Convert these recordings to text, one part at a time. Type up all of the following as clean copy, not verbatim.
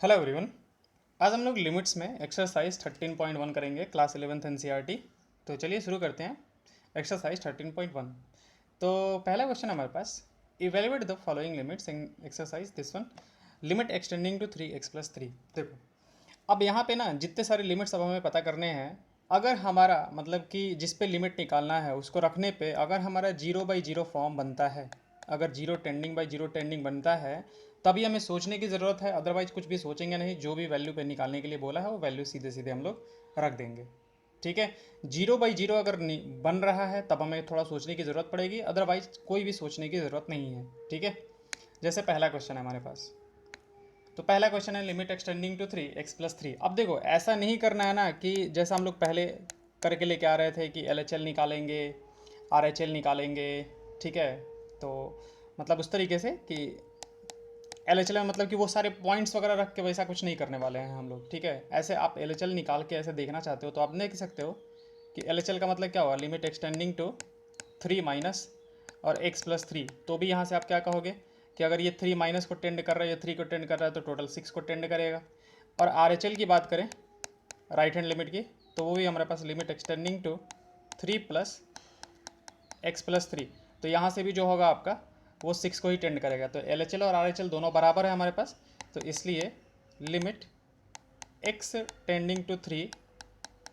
Hello everyone. आज हम लोग लिमिट्स में एक्सरसाइज 13.1 करेंगे, क्लास 11th एनसीईआरटी। तो चलिए शुरू करते हैं। एक्सरसाइज 13.1। तो पहला क्वेश्चन हमारे पास, evaluate the following limits in exercise this one, limit extending to 3x+3। देखो, अब यहाँ पे ना जितने सारे लिमिट्स अब हमें पता करने हैं, अगर हमारा मतलब कि जिस पे लिमिट निकालना है उसको रखने पे अगर हमारा 0/0 फॉर्म बनता है, अगर 0 टेंडिंग बाई 0 टेंडिंग बनता है, तभी हमें सोचने की ज़रूरत है। अदरवाइज कुछ भी सोचेंगे नहीं, जो भी वैल्यू पे निकालने के लिए बोला है वो वैल्यू सीधे सीधे हम लोग रख देंगे। ठीक है, 0/0 अगर बन रहा है तब हमें थोड़ा सोचने की ज़रूरत पड़ेगी, अदरवाइज कोई भी सोचने की ज़रूरत नहीं है। ठीक है, जैसे पहला क्वेश्चन है हमारे पास। तो पहला क्वेश्चन है लिमिट एक्सटेंडिंग टू 3x+3। अब देखो, ऐसा नहीं करना है ना कि जैसा हम लोग पहले करके लेके आ रहे थे कि LHL निकालेंगे, RHL निकालेंगे। ठीक है, तो मतलब उस तरीके से कि LHL में मतलब कि वो सारे पॉइंट्स वगैरह रख के वैसा कुछ नहीं करने वाले हैं हम लोग। ठीक है, ऐसे आप LHL निकाल के ऐसे देखना चाहते हो तो आप देख सकते हो कि LHL का मतलब क्या हुआ, लिमिट एक्सटेंडिंग टू 3 माइनस और x+3। तो भी यहाँ से आप क्या कहोगे कि अगर ये 3 माइनस को टेंड कर रहा है, ये 3 को टेंड कर रहा है, तो टोटल 6 को टेंड करेगा। और RHL की बात करें, राइट हैंड लिमिट की, तो वो भी हमारे पास लिमिट एक्सटेंडिंग टू 3 + x+3। तो यहाँ से भी जो होगा आपका वो 6 को ही टेंड करेगा। तो LHL और RHL दोनों बराबर है हमारे पास, तो इसलिए limit x tending to 3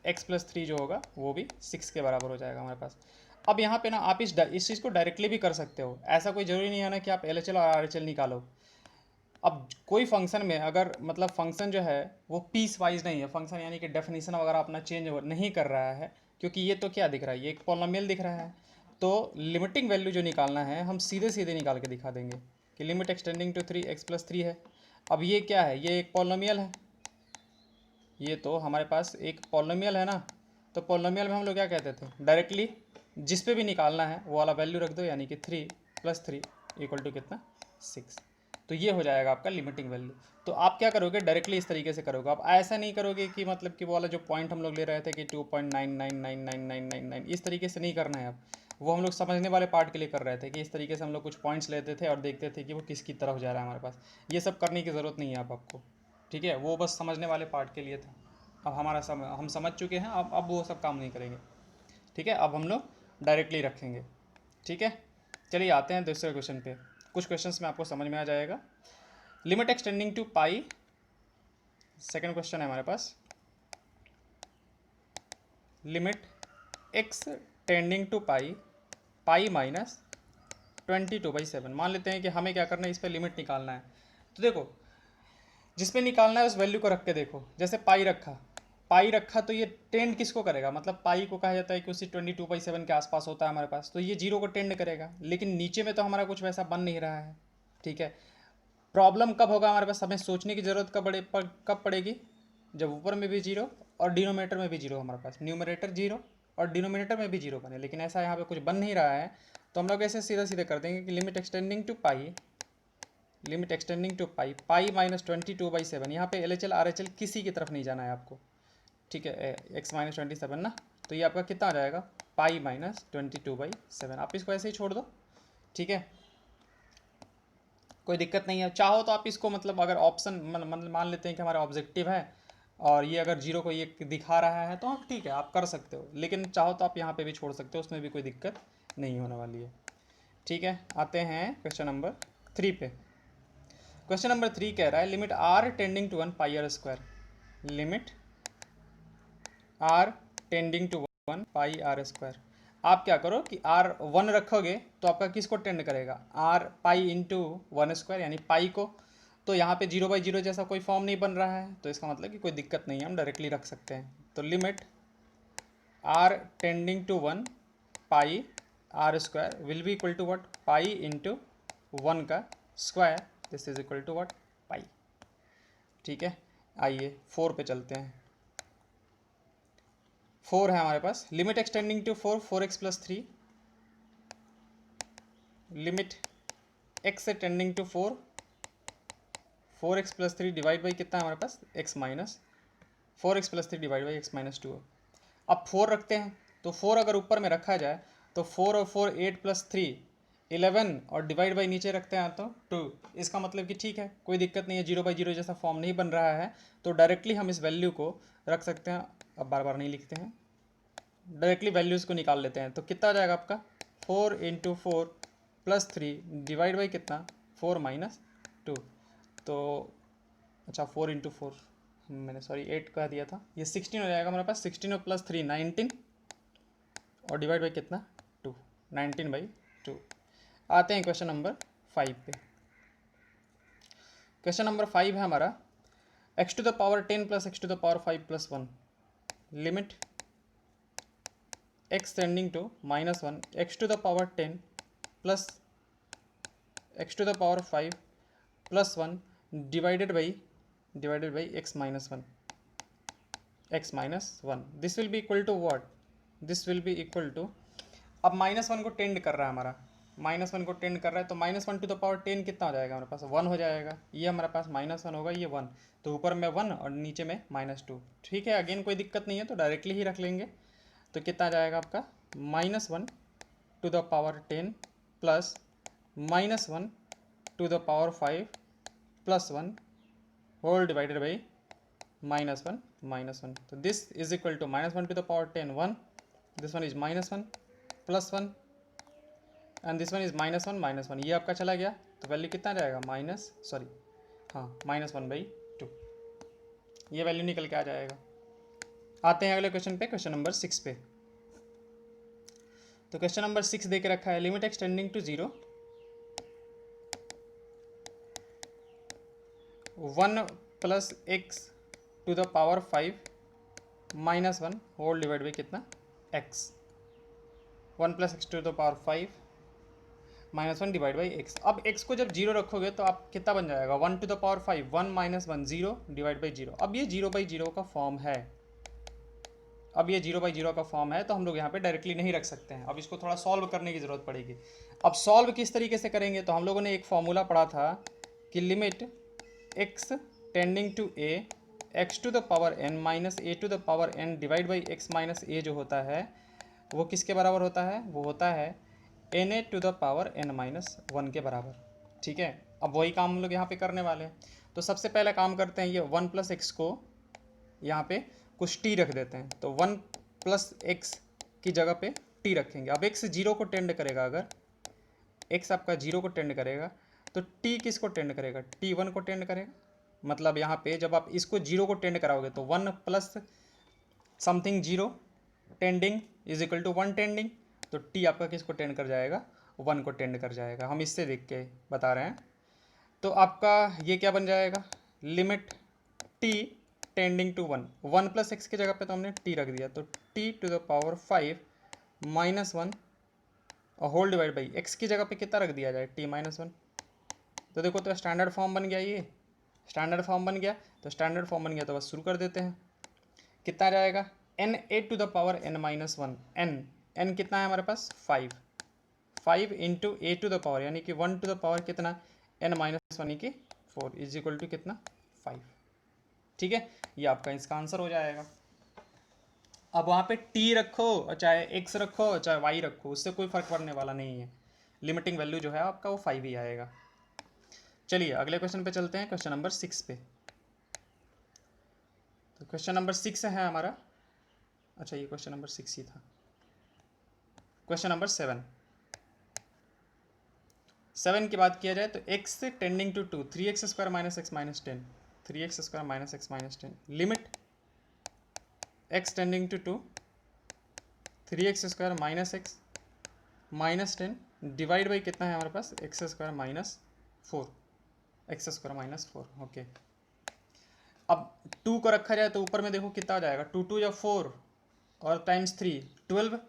x+3 जो होगा वो भी 6 के बराबर हो जाएगा हमारे पास। अब यहाँ पे ना आप इस चीज़ को डायरेक्टली भी कर सकते हो, ऐसा कोई ज़रूरी नहीं है ना कि आप LHL और RHL निकालो। अब कोई फंक्शन में अगर मतलब फंक्शन जो है वो पीस वाइज नहीं है, फंक्शन यानी कि डेफिनेशन वगैरह अपना चेंज नहीं कर रहा है, क्योंकि ये तो क्या दिख रहा है, ये एक पॉलिनोमियल दिख रहा है। तो लिमिटिंग वैल्यू जो निकालना है हम सीधे सीधे निकाल के दिखा देंगे कि लिमिट एक्सटेंडिंग टू 3x+3 है। अब ये क्या है, ये एक पॉलिनोमियल है, ये तो हमारे पास एक पॉलिनोमियल है ना। तो पॉलिनोमियल में हम लोग क्या कहते थे, डायरेक्टली जिस पे भी निकालना है वो वाला वैल्यू रख दो, यानी कि 3 + 3 इक्वल टू कितना, 6। तो ये हो जाएगा आपका लिमिटिंग वैल्यू। तो आप क्या करोगे, डायरेक्टली इस तरीके से करोगे। आप ऐसा नहीं करोगे कि मतलब कि वो वाला जो पॉइंट हम लोग ले रहे थे कि 2.99999999, इस तरीके से नहीं करना है। अब वो हम लोग समझने वाले पार्ट के लिए कर रहे थे कि इस तरीके से हम लोग कुछ पॉइंट्स लेते थे और देखते थे कि वो किसकी तरफ जा रहा है हमारे पास। ये सब करने की ज़रूरत नहीं है आपको। ठीक है, वो बस समझने वाले पार्ट के लिए था। अब हम समझ चुके हैं, अब वो सब काम नहीं करेंगे। ठीक है, अब हम लोग डायरेक्टली रखेंगे। ठीक है, चलिए आते हैं दूसरे क्वेश्चन पे। कुछ क्वेश्चंस में आपको समझ में आ जाएगा। Limit extending to pi, second question है हमारे पास। Limit x tending to pi, pi minus 22/7। मान लेते हैं कि हमें क्या करना है, इस पर लिमिट निकालना है। तो देखो, जिस पे निकालना है उस वैल्यू को रख के देखो। जैसे पाई रखा तो ये टेंड किसको करेगा, मतलब पाई को कहा जाता है कि उसी 22/7 के आसपास होता है हमारे पास, तो ये 0 को टेंड करेगा। लेकिन नीचे में तो हमारा कुछ वैसा बन नहीं रहा है। ठीक है, प्रॉब्लम कब होगा हमारे पास, हमें सोचने की ज़रूरत कब पड़ेगी, जब ऊपर में भी जीरो और डिनोमिनेटर में भी जीरो, हमारे पास न्यूमरेटर जीरो और डिनोमिनेटर में भी जीरो बने। लेकिन ऐसा यहाँ पे कुछ बन नहीं रहा है, तो हम लोग ऐसे सीधा सीधे कर देंगे कि limit extending to pi, limit extending to pi, pi minus 22/7। यहाँ पे LHL RHL किसी की तरफ नहीं जाना है आपको। ठीक है, x-27 ना, तो ये आपका कितना आ जाएगा, पाई माइनस 22/7। आप इसको ऐसे ही छोड़ दो। ठीक है, कोई दिक्कत नहीं है। चाहो तो आप इसको मतलब अगर ऑप्शन मतलब मान लेते हैं कि हमारा ऑब्जेक्टिव है और ये अगर जीरो को ये दिखा रहा है तो हाँ ठीक है, आप कर सकते हो। लेकिन चाहो तो आप यहाँ पे भी छोड़ सकते हो, उसमें भी कोई दिक्कत नहीं होने वाली है। ठीक है, आते हैं क्वेश्चन नंबर 3 पे। क्वेश्चन नंबर 3 कह रहा है limit r tending to 1 pi r square, limit r tending to 1 pi r square. आप क्या करो कि r 1 रखोगे तो आपका किसको टेंड करेगा, r पाई इंटू 1 स्क्वायर यानी पाई को। तो यहाँ पे 0/0 जैसा कोई फॉर्म नहीं बन रहा है, तो इसका मतलब कि कोई दिक्कत नहीं है, हम डायरेक्टली रख सकते हैं। तो limit r tending to 1 pi r square will be equal to what, pi into 1 का square, this is equal to what, pi. ठीक है, आइए 4 पे चलते हैं। 4 है हमारे पास, limit extending to 4 4x+3, limit x tending to 4 4x+3 divide by कितना है हमारे पास, x minus 4x+3 divide by x-2। अब 4 रखते हैं, तो 4 अगर ऊपर में रखा जाए तो 4 और 4 8 + 3, 11 और डिवाइड बाई नीचे रखते हैं तो 2। इसका मतलब कि ठीक है, कोई दिक्कत नहीं है, 0/0 जैसा फॉर्म नहीं बन रहा है, तो डायरेक्टली हम इस वैल्यू को रख सकते हैं। अब बार बार नहीं लिखते हैं, डायरेक्टली वैल्यूज़ को निकाल लेते हैं। तो कितना आ जाएगा आपका 4 × 4 + 3 डिवाइड बाई कितना 4 - 2। तो अच्छा 4 × 4 मैंने सॉरी 8 कह दिया था, ये 16 हो जाएगा हमारे पास। 16 और +3 19 और डिवाइड बाई कितना 2, 19/2। आते हैं क्वेश्चन नंबर 5 पे। क्वेश्चन नंबर 5 है हमारा x⁻10 + x⁻5 + 1 limit x tending to -1 x⁻10 + x⁻5 + 1 divided by x-1 this will be equal to what, this will be equal to, अब -1 को टेंड कर रहा है हमारा, -1 को टेंड कर रहा है, तो -1⁻10 कितना हो जाएगा हमारे पास 1 हो जाएगा। ये हमारे पास -1 होगा, ये 1, तो ऊपर में 1 और नीचे में -2। ठीक है, अगेन कोई दिक्कत नहीं है, तो डायरेक्टली ही रख लेंगे। तो कितना आ जाएगा आपका -1⁻10 प्लस -1⁻5 + 1 होल डिवाइडेड बाई -1 तो this is equal to -1⁻10 1, this one is -1 + 1 and this one is -1 ये आपका चला गया, तो वैल्यू कितना जाएगा -1/2, ये वैल्यू निकल के आ जाएगा। आते हैं अगले क्वेश्चन पे, क्वेश्चन नंबर 6 पे। तो क्वेश्चन नंबर 6 दे के रखा है limit x tending to 0 1 + x⁵ -1 whole divide by कितना x, 1 + x⁵ -1 divide by x। अब x को जब 0 रखोगे तो आप कितना बन जाएगा 1⁵ 1 - 1 0 डिवाइड बाई 0। अब ये 0/0 का फॉर्म है, अब ये 0/0 का फॉर्म है, तो हम लोग यहाँ पे डायरेक्टली नहीं रख सकते हैं। अब इसको थोड़ा सॉल्व करने की ज़रूरत पड़ेगी। अब सॉल्व किस तरीके से करेंगे, तो हम लोगों ने एक फॉर्मूला पढ़ा था कि limit x tending to a x⁻n - a⁻n divide by x - a जो होता है वो किसके बराबर होता है, वो होता है na⁻n - 1 के बराबर। ठीक है, अब वही काम हम लोग यहाँ पे करने वाले हैं। तो सबसे पहले काम करते हैं, ये 1 + x को यहाँ पे कुछ t रख देते हैं, तो 1 + x की जगह पे t रखेंगे। अब x 0 को टेंड करेगा, अगर x आपका 0 को टेंड करेगा तो t किसको टेंड करेगा, t 1 को टेंड करेगा। मतलब यहाँ पे जब आप इसको 0 को टेंड कराओगे तो 1 + something 0 tending is equal to 1 tending, तो t आपका किसको टेंड कर जाएगा 1 को टेंड कर जाएगा। हम इससे देख के बता रहे हैं। तो आपका ये क्या बन जाएगा, limit t tending to 1 + x की जगह पे तो हमने t रख दिया, तो t⁵ -1 और होल डिवाइड बाई x की जगह पे कितना रख दिया जाए t-1। तो देखो, तो स्टैंडर्ड फॉर्म बन गया, ये स्टैंडर्ड फॉर्म बन गया। तो स्टैंडर्ड फॉर्म बन गया तो बस शुरू कर देते हैं। कितना आ जाएगा na⁻n-1 n कितना है हमारे पास 5 × a⁻, यानी कि 1 कितना n-1 यानी कि 4 इज इक्वल टू कितना 5। ठीक है, ये आपका इसका आंसर हो जाएगा। अब वहाँ पे t रखो और चाहे x रखो और चाहे y रखो, उससे कोई फर्क पड़ने वाला नहीं है, लिमिटिंग वैल्यू जो है आपका वो 5 ही आएगा। चलिए अगले क्वेश्चन पे चलते हैं, क्वेश्चन नंबर 6 पे। तो क्वेश्चन नंबर 6 है हमारा, अच्छा ये क्वेश्चन नंबर 6 ही था। क्वेश्चन नंबर 7 की बात किया जाए तो x tending to 2 3x² - x - 10 3x² - x - 10 limit x tending to 2 3x² - x - 10 divide by कितना है हमारे पास x² - 4 x² - 4। ओके, अब 2 को रखा जाए तो ऊपर में देखो कितना हो जाएगा 2 2 या 4 और टाइम्स 3 12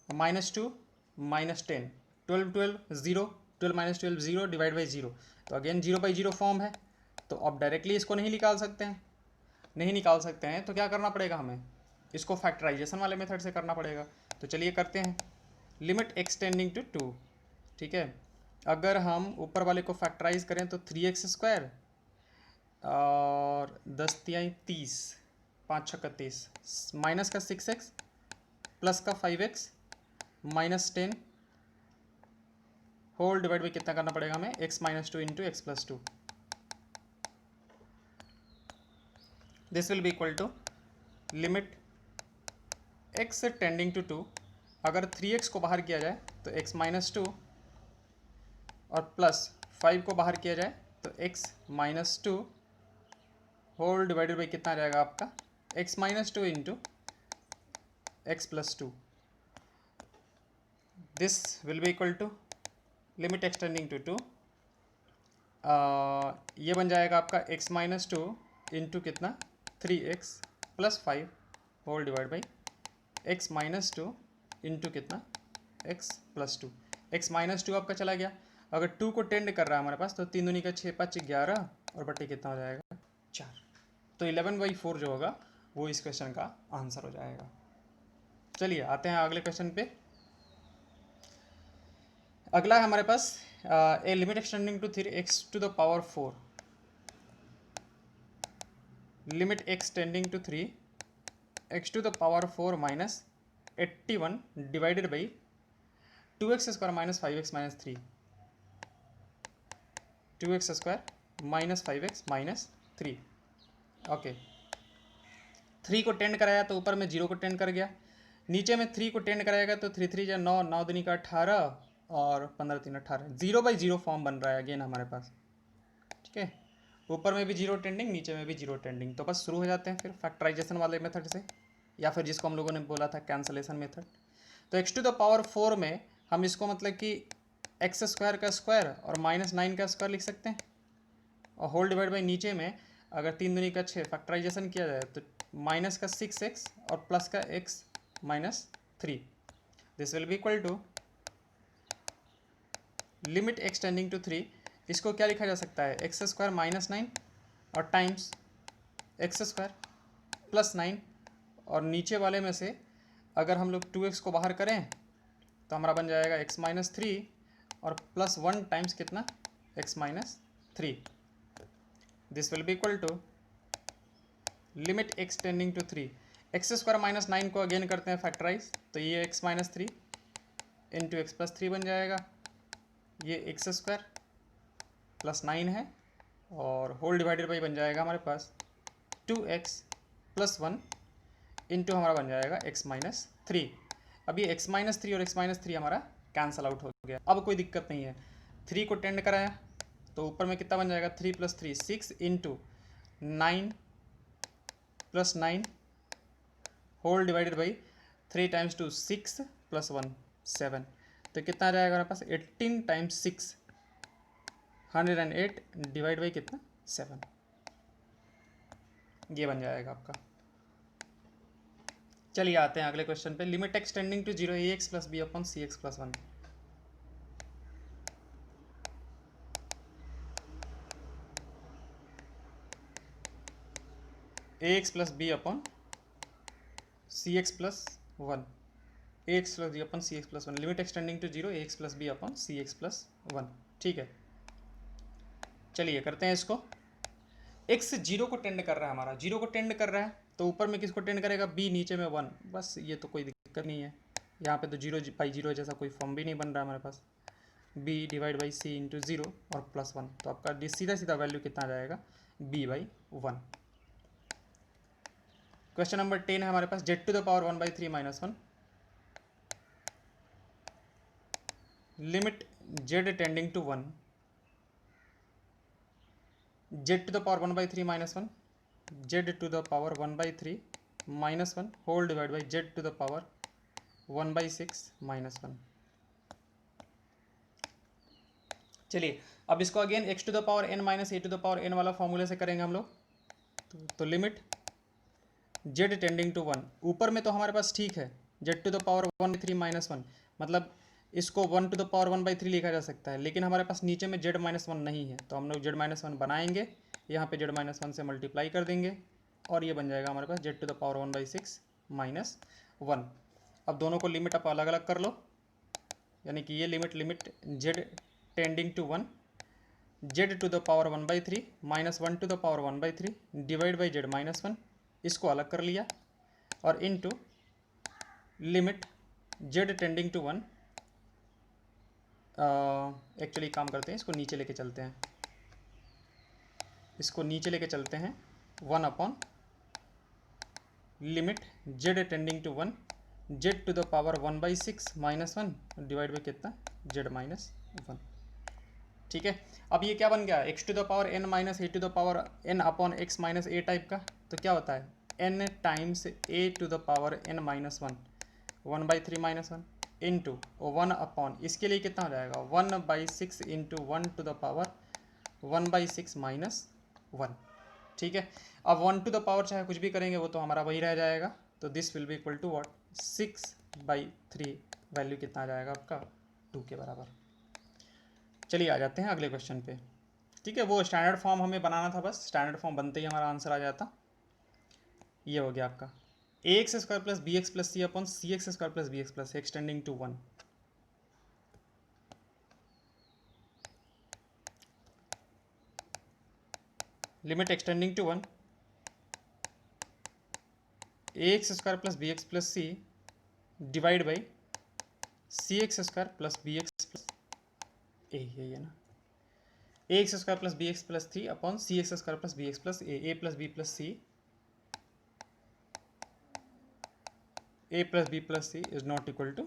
-2 -10 12 12 0 12 - 12 0 डिवाइड बाई 0। तो अगेन 0/0 फॉर्म है, तो अब डायरेक्टली इसको नहीं निकाल सकते हैं, नहीं निकाल सकते हैं तो क्या करना पड़ेगा हमें, इसको फैक्टराइजेशन वाले मेथड से करना पड़ेगा। तो चलिए करते हैं, लिमिट x टेंडिंग टू 2। ठीक है, अगर हम ऊपर वाले को फैक्टराइज करें तो 3x² और 10 × 30 5 × 30 माइनस का 6x प्लस का 5x -10 होल डिवाइड बाई कितना करना पड़ेगा हमें, x minus two into x plus two. This will be equal to limit x tending to 2. अगर 3x को बाहर किया जाए तो x माइनस टू और प्लस 5 को बाहर किया जाए तो x minus two whole divided by कितना आ जाएगा आपका, x minus two into x plus two. This will be equal to limit x tending to 2. ये बन जाएगा आपका x माइनस टू इंटू कितना 3x plus 5 whole divide by x minus two into कितना x plus two. X minus two आपका चला गया. अगर 2 को टेंड कर रहा है हमारे पास तो 3 दूनी का 6 5 11 और बटे कितना हो जाएगा 4. तो 11/4 जो होगा वो इस क्वेश्चन का आंसर हो जाएगा. चलिए आते हैं अगले क्वेश्चन पे. अगला है हमारे पास a limit extending to 3x to the power 4. Limit x tending to 3x to the power 4 minus 81 divided by 2x square minus 5x minus 3. 2x square minus 5x minus 3. Okay, 3 को tend कराया तो ऊपर में 0 को tend कर गया. नीचे में 3 को टेंड कराएगा तो 3 3 9 9 दूनी का 18 और 15 3 18. 0/0 फॉर्म बन रहा है अगेन हमारे पास. ठीक है, ऊपर में भी 0 टेंडिंग, नीचे में भी 0 टेंडिंग. तो बस शुरू हो जाते हैं फिर फैक्टराइजेशन वाले मेथड से, या फिर जिसको हम लोगों ने बोला था कैंसलेशन मेथड. तो x टू द पावर 4 में हम इसको मतलब कि एक्स स्क्वायर का स्क्वायर और माइनस 9 का स्क्वायर लिख सकते हैं. और होल डिवाइड बाई नीचे में अगर 3 दूनी का 6 फैक्टराइजेशन किया जाए तो माइनस का 6x और प्लस का x minus 3. This will be equal to limit x tending to 3. इसको क्या लिखा जा सकता है, एक्स स्क्वायर माइनस 9 और टाइम्स एक्स स्क्वायर प्लस 9. और नीचे वाले में से अगर हम लोग 2x को बाहर करें तो हमारा बन जाएगा x माइनस 3 और प्लस 1 टाइम्स कितना x minus 3. This will be equal to limit x tending to 3. X square minus 9 को अगेन करते हैं फैक्टराइज तो ये x minus 3 into x plus 3 बन जाएगा. ये एक्स स्क्वायर प्लस 9 है और होल डिवाइडेड बाई बन जाएगा हमारे पास 2x प्लस 1 इंटू हमारा बन जाएगा x माइनस 3. अब ये x माइनस 3 और x माइनस 3 हमारा कैंसल आउट हो गया. अब कोई दिक्कत नहीं है. 3 को टेंड कराया तो ऊपर में कितना बन जाएगा 3 plus 3 6 into 9 plus 9 whole divided by 3 times 2 6 plus 1 7. तो कितना आ जाएगा हमारे पास 18 टाइम्स 6 108 डिवाइड बाई कितना 7. ये बन जाएगा आपका. चलिए आते हैं अगले क्वेश्चन पे. Limit x tending to 0 a x plus b upon c x plus 1. A x plus b upon c x plus 1. A x plus b upon c x plus 1. Limit x tending to 0 a x plus b upon c x plus 1. ठीक है, चलिए करते हैं इसको. X 0 को tend कर रहा है, हमारा 0 को टेंड कर रहा है तो ऊपर में किसको टेंड करेगा b, नीचे में 1. बस ये तो कोई दिक्कत नहीं है. यहाँ पे तो 0/0 जैसा कोई फॉर्म भी नहीं बन रहा है हमारे पास. b divide by c into 0 और प्लस 1. तो आपका सीधा सीधा वैल्यू कितना आ जाएगा b/1. क्वेश्चन नंबर 10 है हमारे पास. z to the power 1/3 minus 1. Limit z tending to 1. z to the power 1/3 minus 1. z to the power 1/3 minus 1 whole divide by z to the power 1/6 minus 1. चलिए अब इसको again x to the power n minus a to the power n वाला फॉर्मूले से करेंगे हम लोग. तो लिमिट z टेंडिंग टू 1. ऊपर में तो हमारे पास ठीक है z to the power 1/3 minus 1, मतलब इसको 1 टू द पावर 1/3 लिखा जा सकता है. लेकिन हमारे पास नीचे में z माइनस 1 नहीं है तो हम लोग z माइनस 1 बनाएंगे. यहाँ पे z माइनस 1 से मल्टीप्लाई कर देंगे और ये बन जाएगा हमारे पास z to the power 1/6 minus 1. अब दोनों को लिमिट आप अलग अलग कर लो, यानी कि ये limit z tending to 1 z to the power 1/3 minus 1 to the power 1/3 divide by z minus 1. इसको अलग कर लिया और into limit z tending to 1 actually काम करते हैं, इसको नीचे लेके चलते हैं, इसको नीचे लेके चलते हैं 1 upon limit z tending to 1 z to the power 1/6 minus 1 divide by कितना जेड माइनस 1। ठीक है, अब ये क्या बन गया, x to the power n minus a to the power n upon x minus a type का। तो क्या होता है n times a to the power n minus 1 1/3 minus 1 into 1 upon, इसके लिए कितना हो जाएगा 1/6 into 1 to the power 1/6 minus 1। ठीक है, अब 1 टू द पावर चाहे कुछ भी करेंगे वो तो हमारा वही रह जाएगा। तो this will be equal to what 6/3, value कितना आ जाएगा आपका 2 के बराबर। चलिए आ जाते हैं अगले क्वेश्चन पे। ठीक है, वो स्टैंडर्ड फॉर्म हमें बनाना था, बस स्टैंडर्ड फॉर्म बनते ही हमारा आंसर आ जाता। ये हो गया आपका ax² plus bx plus c upon cx² plus bx plus x tending to 1। Limit extending to 1 ax² plus bx plus c divide by cx² plus bx plus a, यही है ना, ax² plus bx plus 3 upon cx² plus bx plus a plus b plus c a plus b plus c is not equal to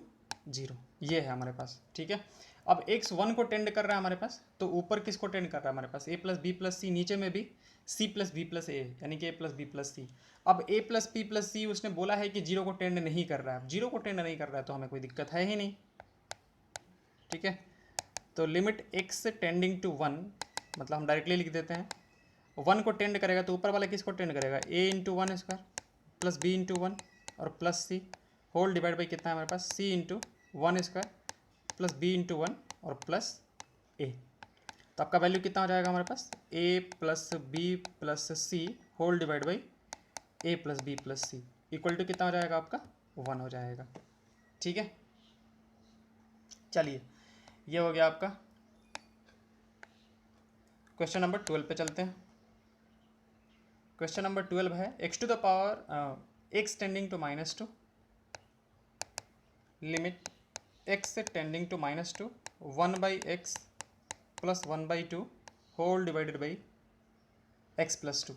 0। ये है हमारे पास। ठीक है, अब x 1 को टेंड कर रहा है हमारे पास, तो ऊपर किसको टेंड कर रहा है हमारे पास a प्लस बी प्लस सी, नीचे में भी c प्लस बी प्लस ए, यानी कि a प्लस बी प्लस सी। अब a प्लस बी प्लस सी उसने बोला है कि 0 को टेंड नहीं कर रहा है, 0 को टेंड नहीं कर रहा है तो हमें कोई दिक्कत है ही नहीं। ठीक है, तो लिमिट x टेंडिंग टू 1, मतलब हम डायरेक्टली लिख देते हैं 1 को टेंड करेगा तो ऊपर वाला किसको टेंड करेगा a into 1² plus b into 1 और plus c whole divide by कितना है हमारे पास c into 1² plus b into 1 और प्लस ए। तो आपका वैल्यू कितना हो जाएगा हमारे पास a plus b plus c whole divide by a plus b plus c equal to कितना हो जाएगा आपका 1 हो जाएगा। ठीक है, चलिए ये हो गया आपका। क्वेश्चन नंबर 12 पे चलते हैं। क्वेश्चन नंबर 12 है x to the power x tending to -2 limit x tending to -2 1/x plus 1/2 whole divided by x plus 2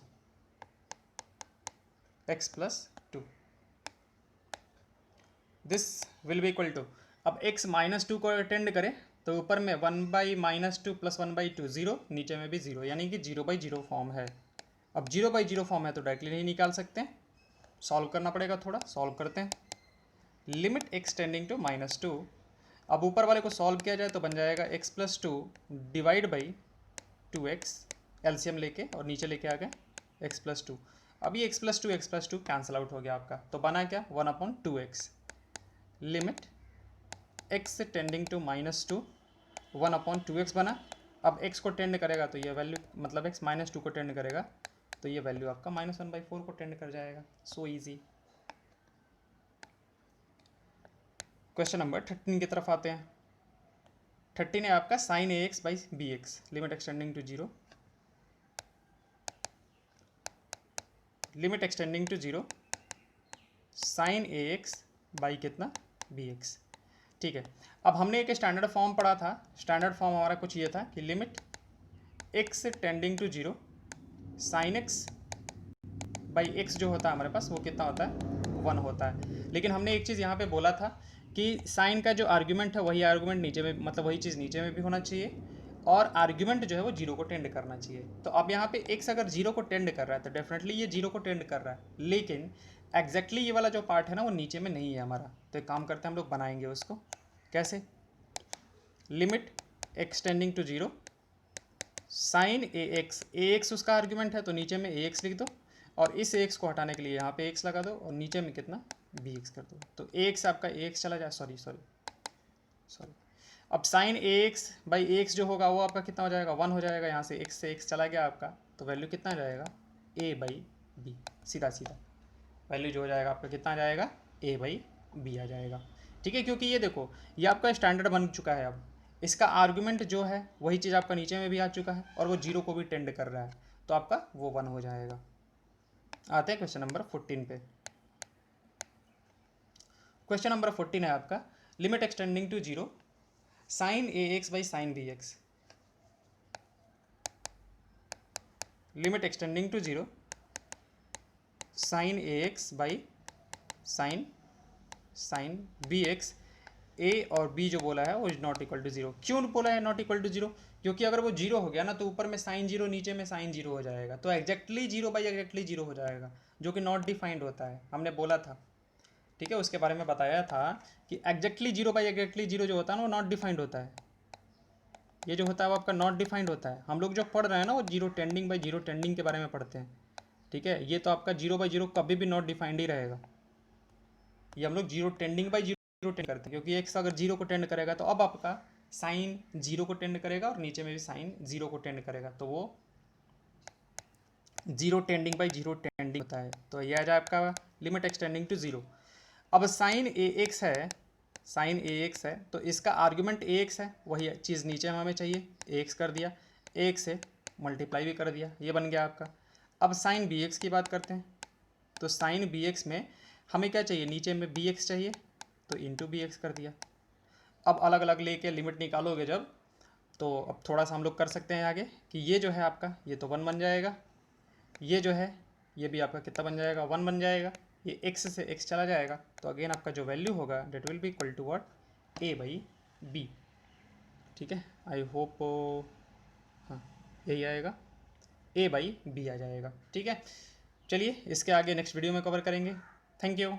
this will be equal to, अब x -2 को अटेंड करें तो ऊपर में 1/-2 प्लस 1/2 0, नीचे में भी 0, यानी कि 0/0 फॉर्म है। अब 0/0 फॉर्म है तो डायरेक्टली नहीं निकाल सकते हैं, सॉल्व करना पड़ेगा, थोड़ा सॉल्व करते हैं। लिमिट x टेंडिंग टू -2, अब ऊपर वाले को सॉल्व किया जाए तो बन जाएगा x plus 2 divide by 2x, LCM लेके और नीचे लेके आ गए x प्लस 2। अब ये x प्लस 2 कैंसिल आउट हो गया आपका, तो बना क्या 1/2x। Limit x tending to -2 1/2x बना। अब x को टेंड करेगा तो ये वैल्यू, मतलब x -2 को टेंड करेगा तो ये वैल्यू आपका -1/4 को टेंड कर जाएगा। So easy. क्वेश्चन नंबर 13 की तरफ आते हैं। 13 है आपका sin ax by bx limit extending to 0, limit extending to 0 sin ax by कितना bx। ठीक है, अब हमने एक स्टैंडर्ड फॉर्म पढ़ा था, स्टैंडर्ड फॉर्म हमारा कुछ ये था कि limit x tending to 0 sin x by x जो होता है हमारे पास वो कितना होता है 1 होता है। लेकिन हमने एक चीज़ यहाँ पे बोला था कि साइन का जो आर्ग्यूमेंट है वही आर्ग्यूमेंट नीचे में, मतलब वही चीज़ नीचे में भी होना चाहिए और आर्ग्यूमेंट जो है वो 0 को टेंड करना चाहिए। तो अब यहाँ पे x अगर 0 को टेंड कर रहा है तो डेफिनेटली ये 0 को टेंड कर रहा है, लेकिन एग्जैक्टली ये वाला जो पार्ट है ना वो नीचे में नहीं है हमारा। तो एक काम करते हैं हम लोग बनाएंगे उसको, कैसे, limit x tending to 0 sine ax उसका आर्ग्यूमेंट है तो नीचे में ax लिख दो और इस ax को हटाने के लिए यहाँ पे x लगा दो और नीचे में कितना bx कर दो, तो ax आपका ax चला जाए, सॉरी। अब साइन ax बाई ax जो होगा वो आपका कितना हो जाएगा 1 हो जाएगा, यहाँ से x चला गया आपका, तो वैल्यू कितना आ जाएगा a बाई बी, सीधा वैल्यू जो हो जाएगा आपका कितना आ जाएगा a बाई बी आ जाएगा। ठीक है, क्योंकि ये देखो ये आपका स्टैंडर्ड बन चुका है, अब इसका आर्गुमेंट जो है वही चीज़ आपका नीचे में भी आ चुका है और वो 0 को भी टेंड कर रहा है, तो आपका वो 1 हो जाएगा। आते हैं क्वेश्चन नंबर 14 पे। क्वेश्चन नंबर 14 है आपका limit extending to 0 sine a x by sine b x, limit extending to zero, sine a x by sine b x, a और बी जो बोला है वो is not equal to zero. क्यों बोला है नॉट इक्वल टू जीरो? क्योंकि अगर वो जीरो हो गया ना तो ऊपर में साइन जीरो, नीचे में साइन जीरो हो जाएगा, तो exactly zero by exactly zero हो जाएगा, जो कि नॉट डिफाइंड होता है, हमने बोला था। ठीक है, उसके बारे में बताया था कि exactly zero by exactly zero जो होता है ना वो नॉट डिफाइंड होता है। ये जो होता है वो आपका नॉट डिफाइंड होता है। हम लोग जो पढ़ रहे हैं ना वो zero tending by zero tending के बारे में पढ़ते हैं। ठीक है, ये तो आपका जीरो बाई जीरो कभी भी नॉट डिफाइंड ही रहेगा। ये हम लोग zero tending by zero tend करते हैं, क्योंकि एक्स अगर जीरो को टेंड करेगा तो अब आपका साइन जीरो को टेंड करेगा और नीचे में भी साइन जीरो को टेंड करेगा, तो वो zero tending by zero tending होता है। तो यह आ जाए आपका लिमिट एक्सटेंडिंग टू जीरो। अब साइन ए एक्स है, साइन ए एक्स है तो इसका आर्ग्यूमेंट ए एक्स है, वही चीज़ नीचे में हमें चाहिए, ए एक्स कर दिया, ए एक्स से मल्टीप्लाई भी कर दिया, ये बन गया आपका। अब साइन बी एक्स की बात करते हैं, तो साइन बी एक्स में हमें क्या चाहिए, नीचे में बी एक्स चाहिए, तो इंटू बी एक्स कर दिया। अब अलग अलग लेके लिमिट निकालोगे जब, तो अब थोड़ा सा हम लोग कर सकते हैं आगे कि ये जो है आपका ये तो वन बन जाएगा, ये जो है ये भी आपका कितना बन जाएगा, वन बन जाएगा, ये x से x चला जाएगा, तो अगेन आपका जो वैल्यू होगा that will be equal to what, a by b. ठीक है, आई होप हाँ यही आएगा, a बाई बी आ जाएगा। ठीक है, चलिए इसके आगे नेक्स्ट वीडियो में कवर करेंगे। Thank you.